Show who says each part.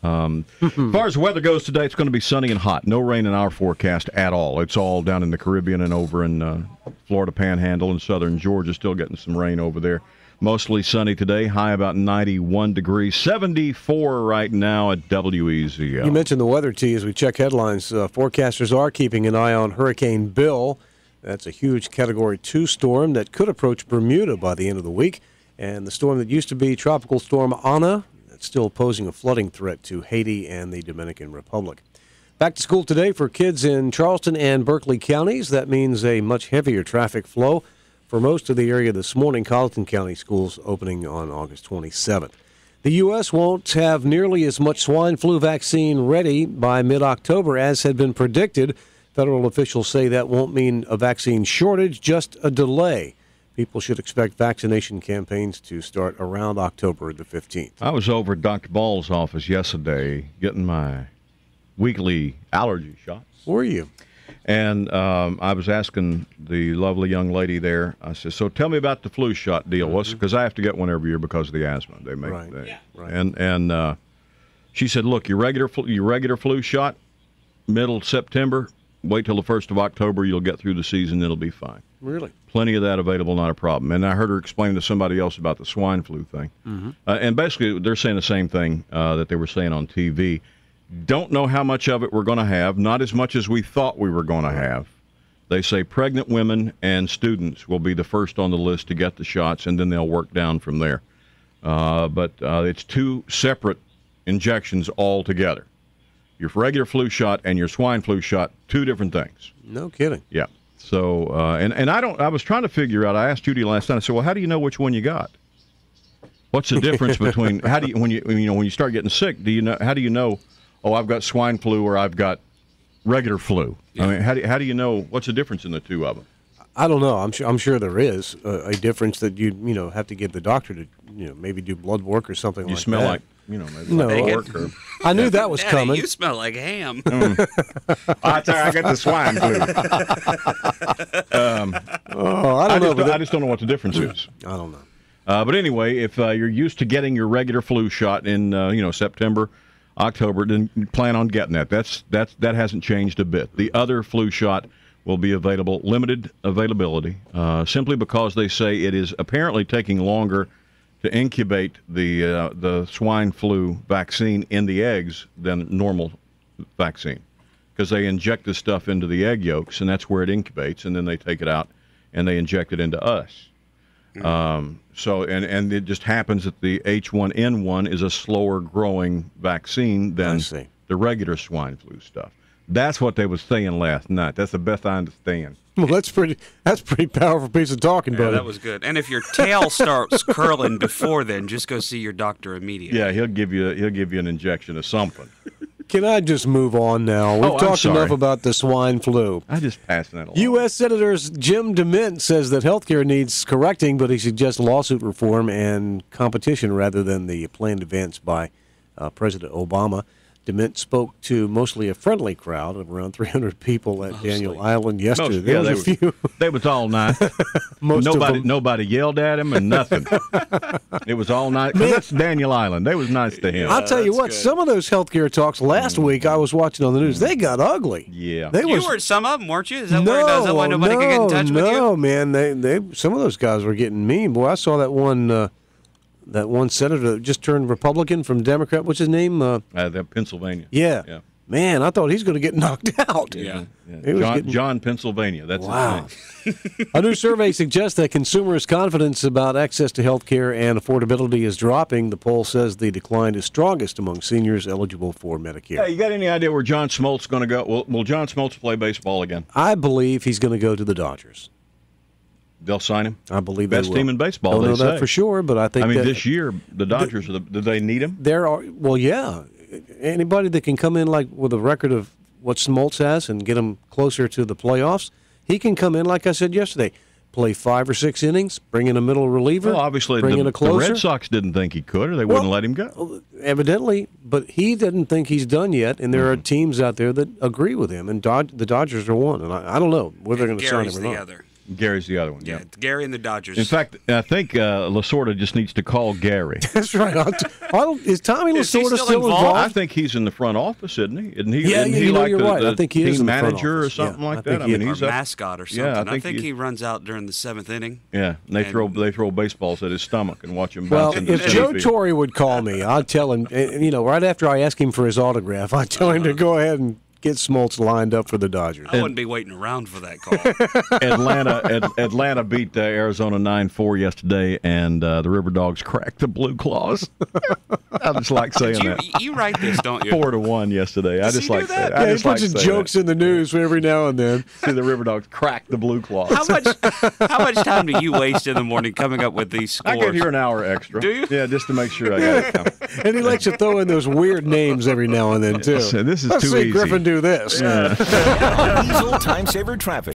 Speaker 1: As far as the weather goes today, it's going to be sunny and hot. No rain in our forecast at all. It's all down in the Caribbean and over in Florida Panhandle and southern Georgia, still getting some rain over there. Mostly sunny today, high about 91 degrees, 74 right now at WEZL.
Speaker 2: You mentioned the weather, T, as we check headlines. Forecasters are keeping an eye on Hurricane Bill. That's a huge Category 2 storm that could approach Bermuda by the end of the week. And the storm that used to be Tropical Storm Ana, that's still posing a flooding threat to Haiti and the Dominican Republic. Back to school today for kids in Charleston and Berkeley counties. That means a much heavier traffic flow for most of the area this morning. Colleton County schools opening on August 27th. The U.S. won't have nearly as much swine flu vaccine ready by mid-October as had been predicted. Federal officials say that won't mean a vaccine shortage, just a delay. People should expect vaccination campaigns to start around October the 15th.
Speaker 1: I was over at Dr. Ball's office yesterday getting my weekly allergy shots.
Speaker 2: Were you?
Speaker 1: And I was asking the lovely young lady there, I said, so tell me about the flu shot deal. Because I have to get one every year because of the asthma. They make
Speaker 2: Right.
Speaker 1: And she said, look, your regular flu shot, middle September, wait till the 1st of October, you'll get through the season, it'll be fine.
Speaker 2: Really?
Speaker 1: Plenty of that available, not a problem. And I heard her explain to somebody else about the swine flu thing. And basically, they're saying the same thing that they were saying on TV. Don't know how much of it we're going to have, not as much as we thought we were going to have. They say pregnant women and students will be the first on the list to get the shots, and then they'll work down from there. But it's two separate injections altogether. Your regular flu shot and your swine flu shot, two different things.
Speaker 2: No kidding.
Speaker 1: Yeah. So, and I was trying to figure out, I asked Judy last night, I said, well, how do you know which one you got? What's the difference between, how do you, when you start getting sick, how do you know, oh, I've got swine flu or I've got regular flu? Yeah. I mean, how do you know, what's the difference in the two of them?
Speaker 2: I don't know. I'm sure there is a difference that you have to get the doctor to maybe do blood work or something like that.
Speaker 1: You smell like maybe
Speaker 2: no.
Speaker 1: like pork or...
Speaker 2: I knew that was
Speaker 3: Daddy,
Speaker 2: coming.
Speaker 3: You smell like ham.
Speaker 1: Oh, that's all right, I got the swine flu.
Speaker 2: I don't know.
Speaker 1: I just don't know what the difference is.
Speaker 2: I don't know.
Speaker 1: But anyway, if you're used to getting your regular flu shot in September, October, then plan on getting that. That hasn't changed a bit. The other flu shot will be available, limited availability, simply because they say it is apparently taking longer to incubate the swine flu vaccine in the eggs than normal vaccine, because they inject this stuff into the egg yolks, and that's where it incubates, and then they take it out and they inject it into us. So it just happens that the H1N1 is a slower growing vaccine than the regular swine flu stuff. That's what they was saying last night. That's the best I understand.
Speaker 2: Well, that's pretty powerful piece of talking, buddy.
Speaker 3: Yeah, that was good. And if your tail starts curling before then, just go see your doctor immediately.
Speaker 1: Yeah, he'll give you an injection of something.
Speaker 2: Can I just move on now? We've talked enough about the swine flu.
Speaker 1: I just passed that along.
Speaker 2: U.S. Senator Jim DeMint says that health care needs correcting, but he suggests lawsuit reform and competition rather than the planned advance by President Obama. DeMint spoke to mostly a friendly crowd of around 300 people at Daniel Island yesterday. There was a few.
Speaker 1: They was all nice. Nobody yelled at him and nothing. It was all nice. Because that's Daniel Island. They was nice to him.
Speaker 2: I'll tell you what, some of those healthcare talks last week I was watching on the news, they got ugly.
Speaker 1: Yeah.
Speaker 3: You were at some of them, weren't you? Is that why nobody could get in touch with you?
Speaker 2: No, man. They some of those guys were getting mean. Boy, I saw that one senator that just turned Republican from Democrat. What's his name?
Speaker 1: Pennsylvania.
Speaker 2: Yeah. Man, I thought he's going to get knocked out.
Speaker 1: Yeah. John, Pennsylvania. That's his name.
Speaker 2: A new survey suggests that consumers' confidence about access to health care and affordability is dropping. The poll says the decline is strongest among seniors eligible for Medicare.
Speaker 1: Hey, you got any idea where John Smoltz going to go? Will John Smoltz play baseball again?
Speaker 2: I believe he's going to go to the Dodgers.
Speaker 1: They'll sign him?
Speaker 2: I believe they will.
Speaker 1: Best team in baseball,
Speaker 2: Don't know
Speaker 1: they
Speaker 2: that
Speaker 1: say.
Speaker 2: for sure, but I think
Speaker 1: this year, the Dodgers, do they need him?
Speaker 2: Yeah. Anybody that can come in like with a record of what Smoltz has and get him closer to the playoffs, he can come in, like I said yesterday, play 5 or 6 innings, bring in a middle reliever,
Speaker 1: well, obviously
Speaker 2: bring in a closer.
Speaker 1: The Red Sox didn't think he could, or they wouldn't let him go.
Speaker 2: Evidently, but he didn't think he's done yet, and there are teams out there that agree with him, and the Dodgers are one, and I don't know whether they're going to sign him or not.
Speaker 3: The other.
Speaker 1: Gary's the other one.
Speaker 3: Yeah, Gary and the Dodgers.
Speaker 1: In fact, I think Lasorda just needs to call Gary.
Speaker 2: That's right. Is Tommy
Speaker 3: Is he
Speaker 2: Lasorda
Speaker 3: still
Speaker 2: still
Speaker 3: involved?
Speaker 2: involved?
Speaker 1: I think he's in the front office, isn't he? Isn't he?
Speaker 2: Yeah,
Speaker 1: isn't he
Speaker 2: you know,
Speaker 1: like
Speaker 2: you're
Speaker 1: the,
Speaker 2: right.
Speaker 1: the
Speaker 2: I think he is
Speaker 1: team
Speaker 2: in the front
Speaker 1: manager or
Speaker 2: office.
Speaker 1: something
Speaker 2: Yeah, I
Speaker 1: like
Speaker 2: think
Speaker 1: that. I
Speaker 2: he
Speaker 1: mean,
Speaker 2: is.
Speaker 1: he's
Speaker 3: or
Speaker 1: up.
Speaker 3: mascot or something.
Speaker 1: Yeah,
Speaker 3: I think he runs out during the 7th inning.
Speaker 1: Yeah, and they throw baseballs at his stomach and watch him
Speaker 2: Well,
Speaker 1: bounce into
Speaker 2: if
Speaker 1: the
Speaker 2: Joe
Speaker 1: field.
Speaker 2: Torre would call me, I'd tell him, right after I ask him for his autograph, I'd tell him to go ahead and get Smoltz lined up for the Dodgers.
Speaker 3: I wouldn't be waiting around for that call.
Speaker 1: Atlanta beat Arizona 9-4 yesterday, and the River Dogs cracked the Blue Claws. I just like saying that.
Speaker 3: You write this, don't you?
Speaker 1: 4-1 yesterday. I
Speaker 3: Does
Speaker 1: just
Speaker 3: he do
Speaker 1: like
Speaker 3: that?
Speaker 1: saying. I
Speaker 2: Yeah, he
Speaker 1: just like
Speaker 2: puts his
Speaker 1: saying
Speaker 2: jokes
Speaker 1: that.
Speaker 2: in the news every now and then.
Speaker 1: See the River Dogs crack the Blue Claws.
Speaker 3: How much time do you waste in the morning coming up with these scores?
Speaker 1: I get here an hour extra.
Speaker 3: Do you?
Speaker 1: Yeah, just to make sure I got it.
Speaker 2: And he likes to throw in those weird names every now and then, too.
Speaker 1: So this is
Speaker 2: Let's
Speaker 1: too
Speaker 2: see
Speaker 1: easy.
Speaker 2: Griffin do this.
Speaker 4: Diesel Time Saver Traffic.